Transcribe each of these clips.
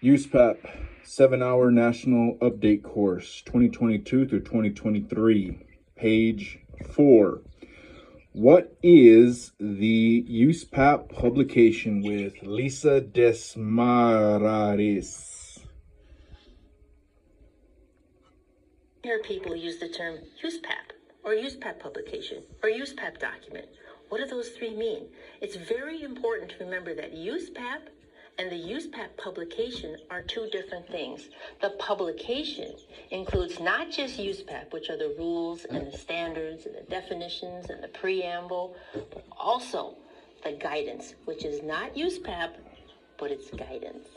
USPAP 7-hour National Update Course 2022 through 2023, page 4. What is the USPAP publication with Lisa Desmarares? Here people use the term USPAP or USPAP publication or USPAP document. What do those three mean? It's very important to remember that USPAP and the USPAP publication are two different things. The publication includes not just USPAP, which are the rules and the standards and the definitions and the preamble, but also the guidance, which is not USPAP, but it's guidance.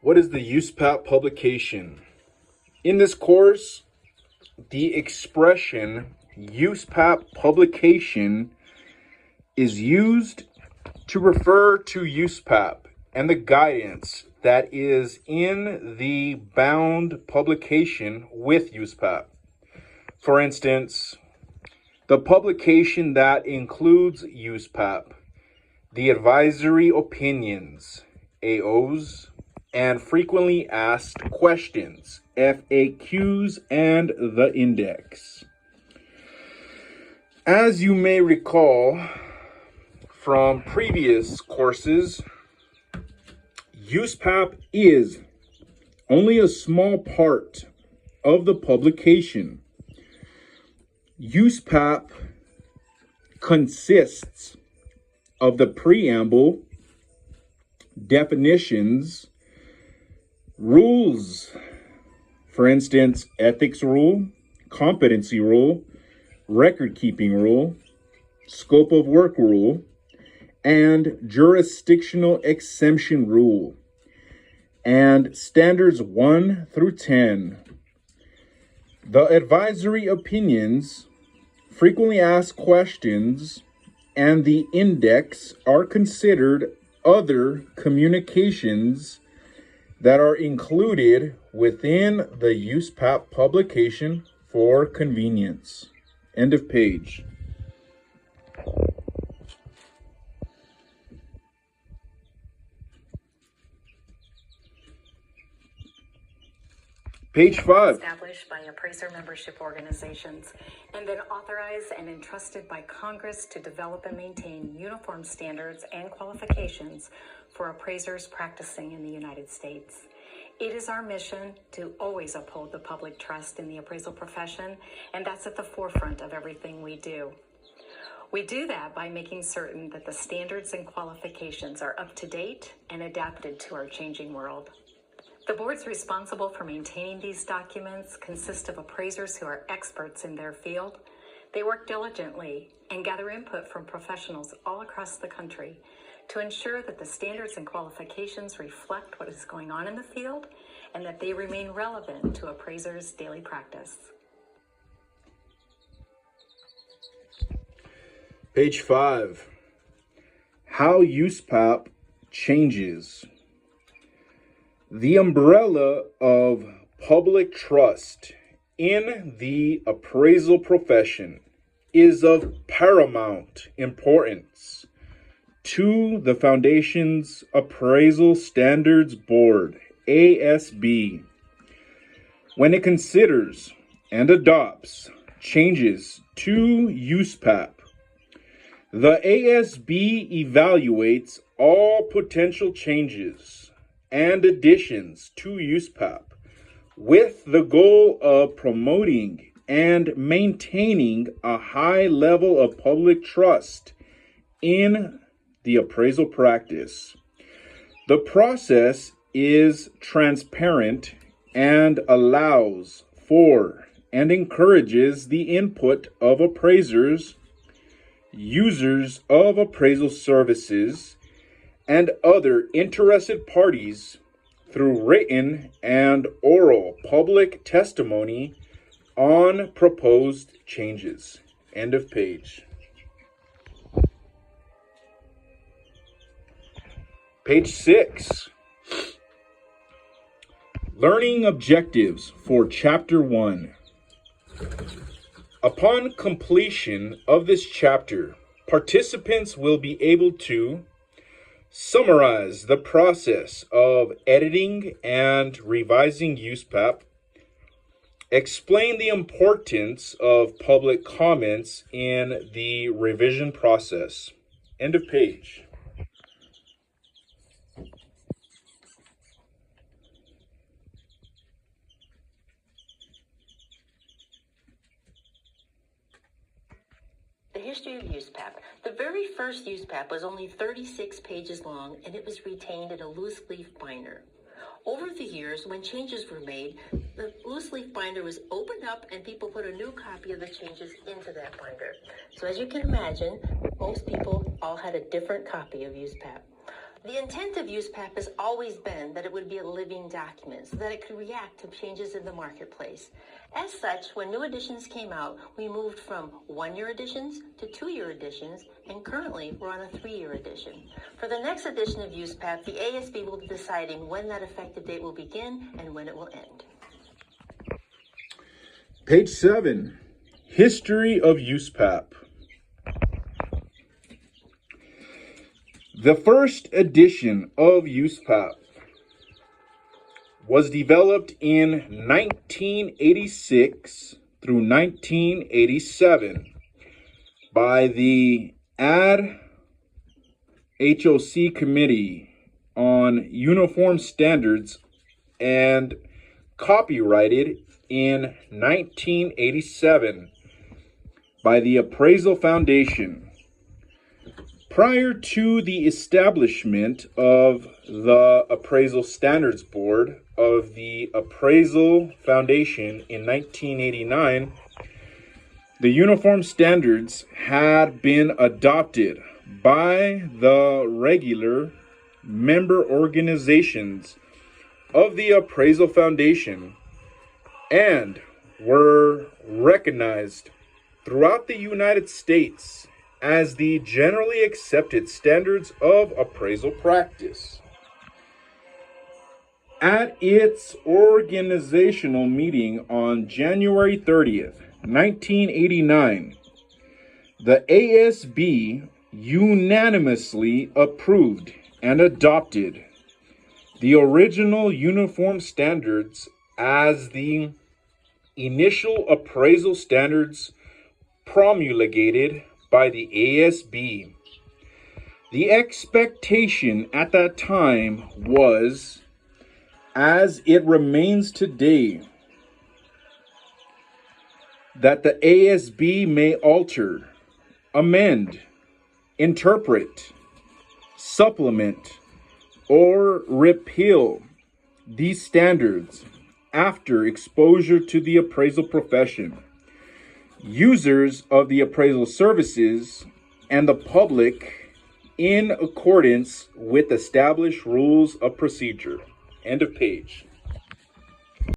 What is the USPAP publication? In this course, the expression USPAP publication is used to refer to USPAP and the guidance that is in the bound publication with USPAP. For instance, the publication that includes USPAP, the advisory opinions, AOs, and frequently asked questions, FAQs, and the index. As you may recall from previous courses, USPAP is only a small part of the publication. USPAP consists of the preamble, definitions, rules, for instance, ethics rule, competency rule, record-keeping rule, scope of work rule, and jurisdictional exemption rule, and standards 1 through 10. The advisory opinions, frequently asked questions, and the index are considered other communications that are included within the USPAP publication for convenience. End of page. Page 5. Established by appraiser membership organizations and then authorized and entrusted by Congress to develop and maintain uniform standards and qualifications for appraisers practicing in the United States. It is our mission to always uphold the public trust in the appraisal profession, and that's at the forefront of everything we do. We do that by making certain that the standards and qualifications are up to date and adapted to our changing world. The boards responsible for maintaining these documents consist of appraisers who are experts in their field. They work diligently and gather input from professionals all across the country to ensure that the standards and qualifications reflect what is going on in the field and that they remain relevant to appraisers' daily practice. Page 5. How USPAP changes. The umbrella of public trust in the appraisal profession is of paramount importance to the Foundation's Appraisal Standards Board, ASB, when it considers and adopts changes to USPAP. The ASB evaluates all potential changes and additions to USPAP with the goal of promoting and maintaining a high level of public trust in the appraisal practice. The process is transparent and allows for and encourages the input of appraisers, users of appraisal services, and other interested parties through written and oral public testimony on proposed changes. End of page. Page 6. Learning objectives for Chapter 1. Upon completion of this chapter, participants will be able to summarize the process of editing and revising USPAP, explain the importance of public comments in the revision process. End of page. The history of USPAP. The very first USPAP was only 36 pages long, and it was retained in a loose leaf binder. Over the years, when changes were made, the loose leaf binder was opened up and people put a new copy of the changes into that binder. So as you can imagine, most people all had a different copy of USPAP. The intent of USPAP has always been that it would be a living document so that it could react to changes in the marketplace. As such, when new editions came out, we moved from 1-year editions to 2-year editions, and currently we're on a 3-year edition. For the next edition of USPAP, the ASB will be deciding when that effective date will begin and when it will end. Page 7, History of USPAP. The first edition of USPAP was developed in 1986 through 1987 by the HOC Committee on Uniform Standards and copyrighted in 1987 by the Appraisal Foundation. Prior to the establishment of the Appraisal Standards Board of the Appraisal Foundation in 1989, the uniform standards had been adopted by the regular member organizations of the Appraisal Foundation and were recognized throughout the United States as the generally accepted standards of appraisal practice. At its organizational meeting on January 30th, 1989, the ASB unanimously approved and adopted the original uniform standards as the initial appraisal standards promulgated by the ASB. The expectation at that time was, as it remains today, that the ASB may alter, amend, interpret, supplement, or repeal these standards after exposure to the appraisal profession, users of the appraisal services, and the public in accordance with established rules of procedure. End of page.